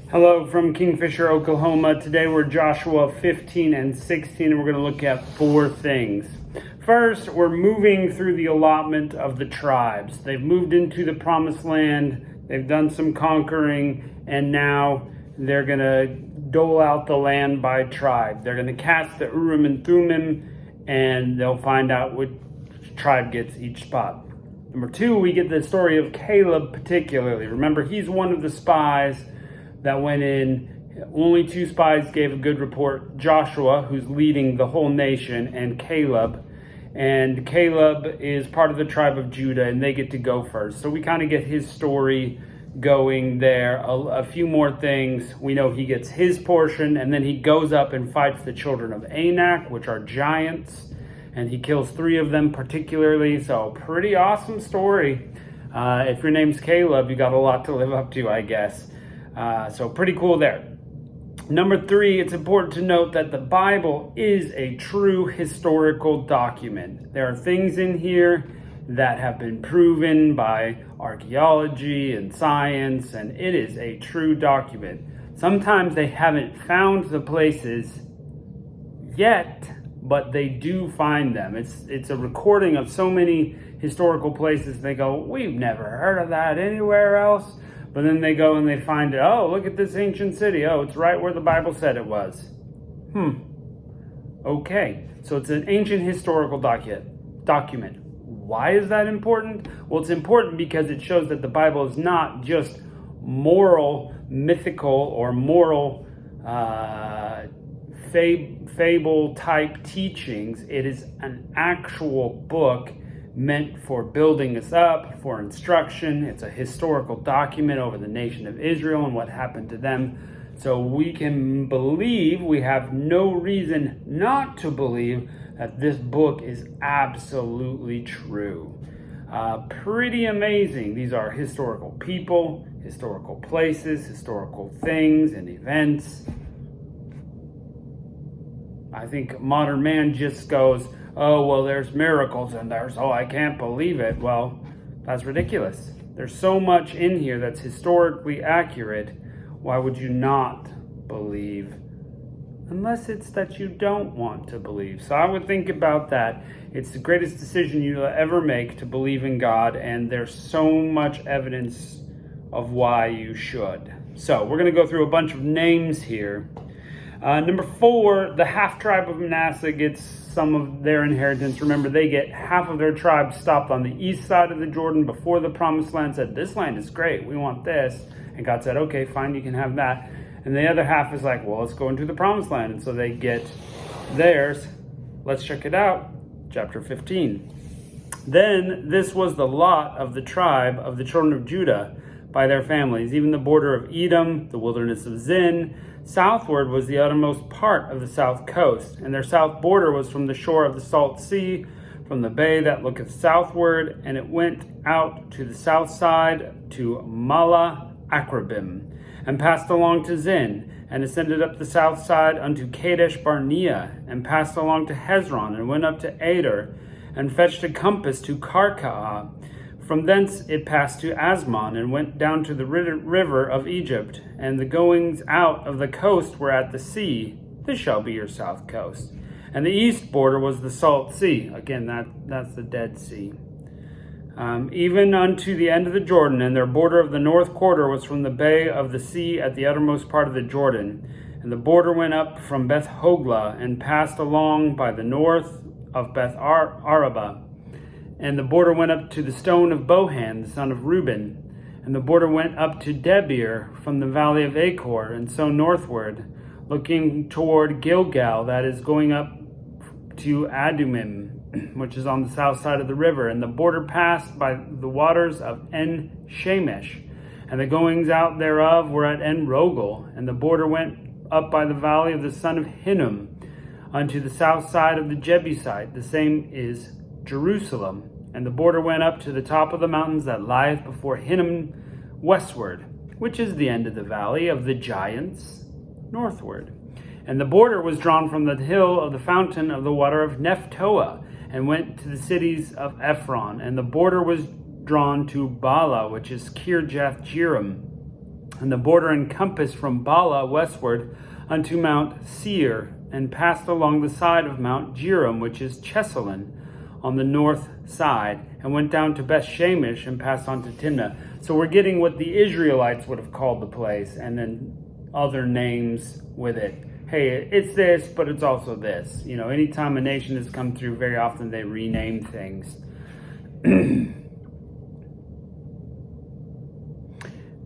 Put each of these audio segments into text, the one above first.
Hello from Kingfisher, Oklahoma. Today we're Joshua 15 and 16, and we're going to look at four things. First, we're moving through the allotment of the tribes. They've moved into the promised land, they've done some conquering, and now they're going to dole out the land by tribe. They're going to cast the Urim and Thummim, and they'll find out which tribe gets each spot. Number two, we get the story of Caleb particularly. Remember, he's one of the spies that went in. Only two spies gave a good report: Joshua, who's leading the whole nation, and Caleb. And Caleb is part of the tribe of Judah, and they get to go first. So we kind of get his story going there. A few more things. We know he gets his portion, and then he goes up and fights the children of Anak, which are giants, and he kills 3 of them particularly. So pretty awesome story. If your name's Caleb, you got a lot to live up to, I guess. So pretty cool there. Number 3, it's important to note that the Bible is a true historical document. There are things in here that have been proven by archaeology and science, and it is a true document. Sometimes they haven't found the places yet, but they do find them. It's a recording of so many historical places. They go, we've never heard of that anywhere else. But then they go and they find it. Oh, look at this ancient city. Oh, it's right where the Bible said it was. Okay, so it's an ancient historical document. Why is that important? Well, it's important because it shows that the Bible is not just moral, mythical, or moral fable type teachings. It is an actual book meant for building us up, for instruction. It's a historical document over the nation of Israel and what happened to them. So we can believe, we have no reason not to believe that this book is absolutely true. Pretty amazing. These are historical people, historical places, historical things and events. I think modern man just goes, oh, well, there's miracles in there, so I can't believe it. Well, that's ridiculous. There's so much in here that's historically accurate. Why would you not believe? Unless it's that you don't want to believe. So I would think about that. It's the greatest decision you'll ever make to believe in God, and there's so much evidence of why you should. So we're going to go through a bunch of names here. Number 4, the half tribe of Manasseh gets some of their inheritance. Remember, they get half of their tribe stopped on the east side of the Jordan before the promised land, said, this land is great, we want this. And God said, okay, fine, you can have that. And the other half is like, well, let's go into the promised land. And so they get theirs. Let's check it out. Chapter 15. Then this was the lot of the tribe of the children of Judah by their families, even the border of Edom, the wilderness of Zin. Southward was the uttermost part of the south coast, and their south border was from the shore of the Salt Sea, from the bay that looketh southward, and it went out to the south side to Mala Akrabim, and passed along to Zin, and ascended up the south side unto Kadesh Barnea, and passed along to Hezron, and went up to Ader, and fetched a compass to Karkaa. From thence it passed to Asmon, and went down to the river of Egypt, and the goings out of the coast were at the sea. This shall be your south coast. And the east border was the Salt Sea. Again, that's the Dead Sea. Even unto the end of the Jordan, and their border of the north quarter was from the bay of the sea at the uttermost part of the Jordan. And the border went up from Beth Hoglah, and passed along by the north of Beth Araba. And the border went up to the stone of Bohan, the son of Reuben. And the border went up to Debir from the valley of Achor, and so northward, looking toward Gilgal, that is going up to Adumim, which is on the south side of the river. And the border passed by the waters of En Shemesh, and the goings out thereof were at En Rogel. And the border went up by the valley of the son of Hinnom, unto the south side of the Jebusite, the same is Jerusalem. And the border went up to the top of the mountains that lieth before Hinnom westward, which is the end of the valley of the giants northward. And the border was drawn from the hill of the fountain of the water of Nephtoah, and went to the cities of Ephron. And the border was drawn to Bala, which is Kirjath Jearim. And the border encompassed from Bala westward unto Mount Seir, and passed along the side of Mount Jearim, which is Chesalon, on the north side, and went down to Beth Shemesh and passed on to Timnah. So we're getting what the Israelites would have called the place, and then other names with it. Hey, it's this, but it's also this. You know, anytime a nation has come through, very often they rename things.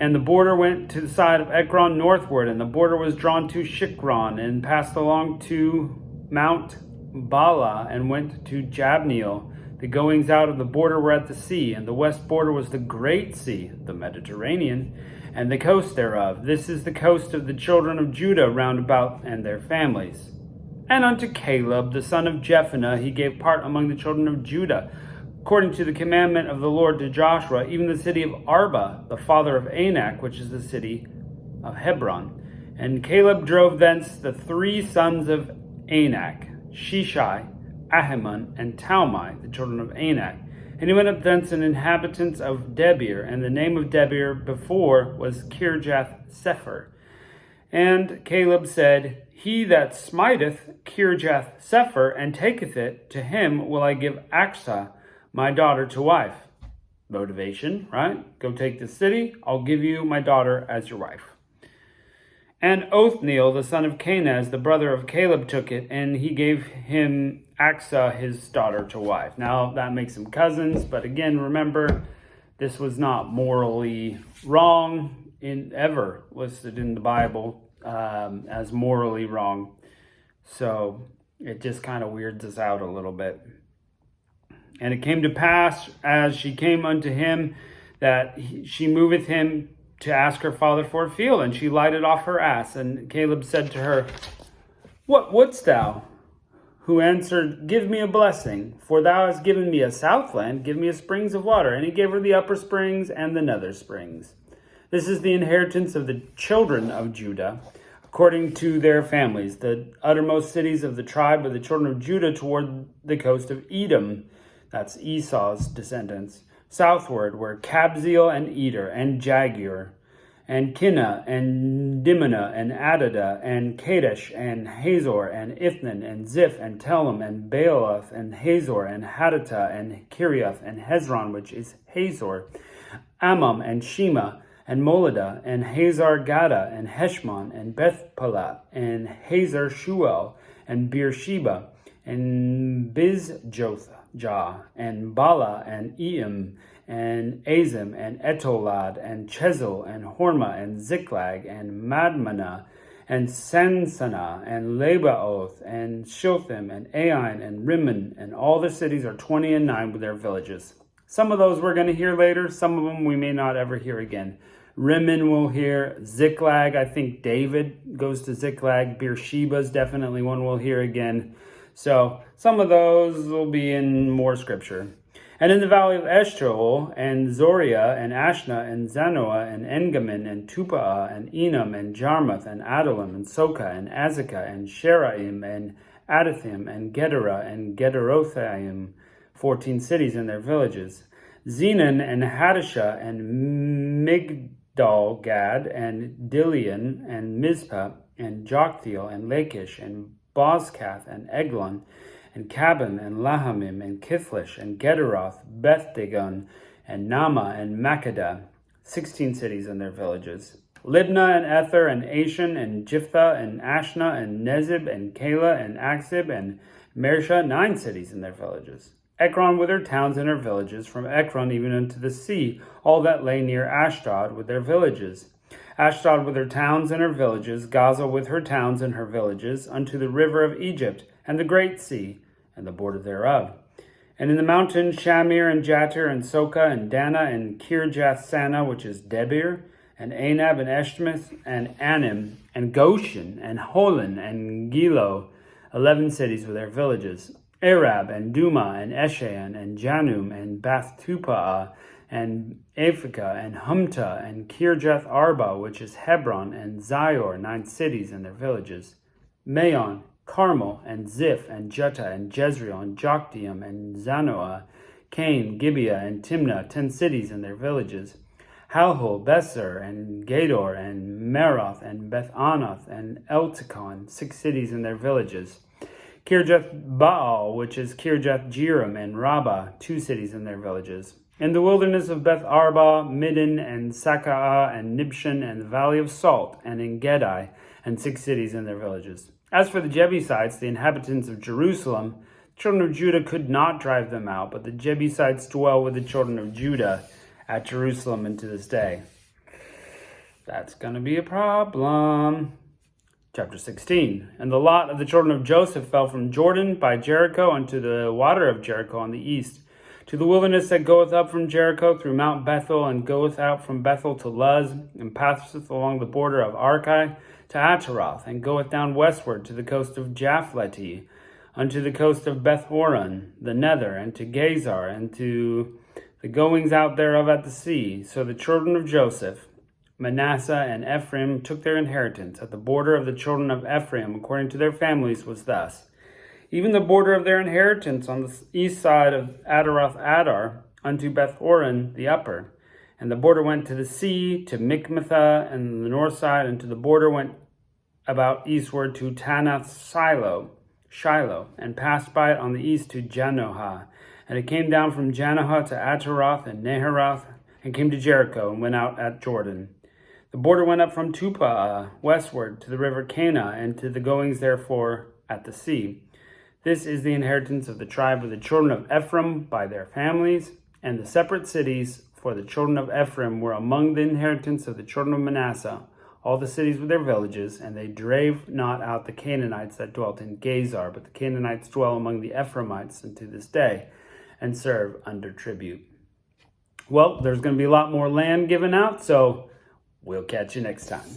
And the border went to the side of Ekron northward, and the border was drawn to Shikron, and passed along to Mount Bala, and went to Jabneel. The goings out of the border were at the sea, and the west border was the great sea, the Mediterranean, and the coast thereof. This is the coast of the children of Judah round about, and their families. And unto Caleb, the son of Jephunneh, he gave part among the children of Judah, according to the commandment of the Lord to Joshua, even the city of Arba, the father of Anak, which is the city of Hebron. And Caleb drove thence the 3 sons of Anak, Sheshai, Ahiman, and Talmai, the children of Anak. And he went up thence an inhabitants of Debir, and the name of Debir before was Kirjath Sepher. And Caleb said, He that smiteth Kirjath Sepher and taketh it, to him will I give Achsah, my daughter, to wife. Motivation, right? Go take the city, I'll give you my daughter as your wife. And Othniel, the son of Kenaz, the brother of Caleb, took it, and he gave him Achsah, his daughter, to wife. Now, that makes them cousins, but again, remember, this was not morally wrong, ever listed in the Bible as morally wrong. So, it just kind of weirds us out a little bit. And it came to pass, as she came unto him, that she moveth him to ask her father for a field, and she lighted off her ass. And Caleb said to her, What wouldst thou? Who answered, Give me a blessing, for thou hast given me a southland, give me a springs of water. And he gave her the upper springs and the nether springs. This is the inheritance of the children of Judah, according to their families, the uttermost cities of the tribe of the children of Judah toward the coast of Edom. That's Esau's descendants. Southward were Kabzeel and Eder and Jagur and Kinnah and Dimnah and Adadah and Kadesh and Hazor and Ithnan and Ziph and Telem and Baalath and Hazor and Hadattah and Kiriath and Hezron, which is Hazor, Ammam and Shema and Moladah and Hazar Gaddah and Heshmon and Bethpalah and Hazar Shuel and Beersheba and Bizjothah and Bala and Eim and Azim and Etolad and Chezel and Hormah and Ziklag and Madmanah and Sansannah and Lebaoth and Shilthim and Ain and Rimmon, and all the cities are 29 with their villages. Some of those we're going to hear later. Some of them we may not ever hear again. Rimmon we'll hear. Ziklag, I think David goes to Ziklag. Beersheba is definitely one we'll hear again. So some of those will be in more scripture. And in the valley of Eshtaol, and Zoriah, and Ashna, and Zanoah, and Engaman, and Tupah, and Enam, and Jarmuth, and Adullam, and Soka, and Azekah, and Sheraim, and Adathim, and Gederah, and Gederothaim, 14 cities and their villages. Zenon, and Hadashah, and Migdal-Gad, and Dilian, and Mizpah, and Joktheel, and Lachish, and Bozkath, and Eglon, and Cabin, and Lahamim, and Kithlish, and Gederoth, Beth-dagon, and Nama, and Makkedah, 16 cities and their villages. Libnah, and Ether, and Ashan, and Jiphthah, and Ashna, and Nezib, and Kala, and Aksib, and Mersha, 9 cities and their villages. Ekron with her towns and her villages, from Ekron even unto the sea, all that lay near Ashdod with their villages. Ashdod with her towns and her villages, Gaza with her towns and her villages, unto the river of Egypt, and the great sea, and the border thereof. And in the mountains, Shamir, and Jatir, and Soka, and Dana, and Kirjath-Sana, which is Debir, and Anab, and Eshtamoth, and Anim, and Goshen, and Holon, and Gilo, 11 cities with their villages. Arab, and Duma, and Eshan, and Janum, and Bath-tupah, and Aphekah, and Humta, and Kirjath Arba, which is Hebron, and Zior, 9 cities and their villages. Maon, Carmel, and Ziph, and Juttah, and Jezreel, and Jokdeam, and Zanoah, Cain, Gibeah, and Timnah, 10 cities and their villages. Halhul, Besser, and Gedor, and Meroth, and Beth-Anath, and Eltekon, 6 cities and their villages. Kirjath Baal, which is Kirjath Jearim, and Rabbah, 2 cities and their villages. In the wilderness of Beth Arba, Middin, and Saka'ah, and Nibshan, and the valley of Salt, and in Gedai, and 6 cities and their villages. As for the Jebusites, the inhabitants of Jerusalem, the children of Judah could not drive them out, but the Jebusites dwell with the children of Judah at Jerusalem and to this day. That's going to be a problem. Chapter 16. And the lot of the children of Joseph fell from Jordan by Jericho unto the water of Jericho on the east, to the wilderness that goeth up from Jericho through Mount Bethel, and goeth out from Bethel to Luz, and passeth along the border of Archi to Ataroth, and goeth down westward to the coast of Japhleti, unto the coast of Beth-horon, the nether, and to Gazar, and to the goings out thereof at the sea. So the children of Joseph, Manasseh and Ephraim, took their inheritance. At the border of the children of Ephraim, according to their families, was thus. Even the border of their inheritance on the east side of Adaroth Adar, unto Beth-horon the upper. And the border went to the sea, to Mikmathah, and the north side, and to the border went about eastward to Tanath Shiloh, and passed by it on the east to Janohah. And it came down from Janohah to Ataroth and Neheroth, and came to Jericho, and went out at Jordan. The border went up from Tupah westward to the river Cana, and to the goings therefore at the sea. This is the inheritance of the tribe of the children of Ephraim by their families, and the separate cities for the children of Ephraim were among the inheritance of the children of Manasseh, all the cities with their villages, and they drave not out the Canaanites that dwelt in Gazar, but the Canaanites dwell among the Ephraimites unto this day, and serve under tribute. Well, there's going to be a lot more land given out, so we'll catch you next time.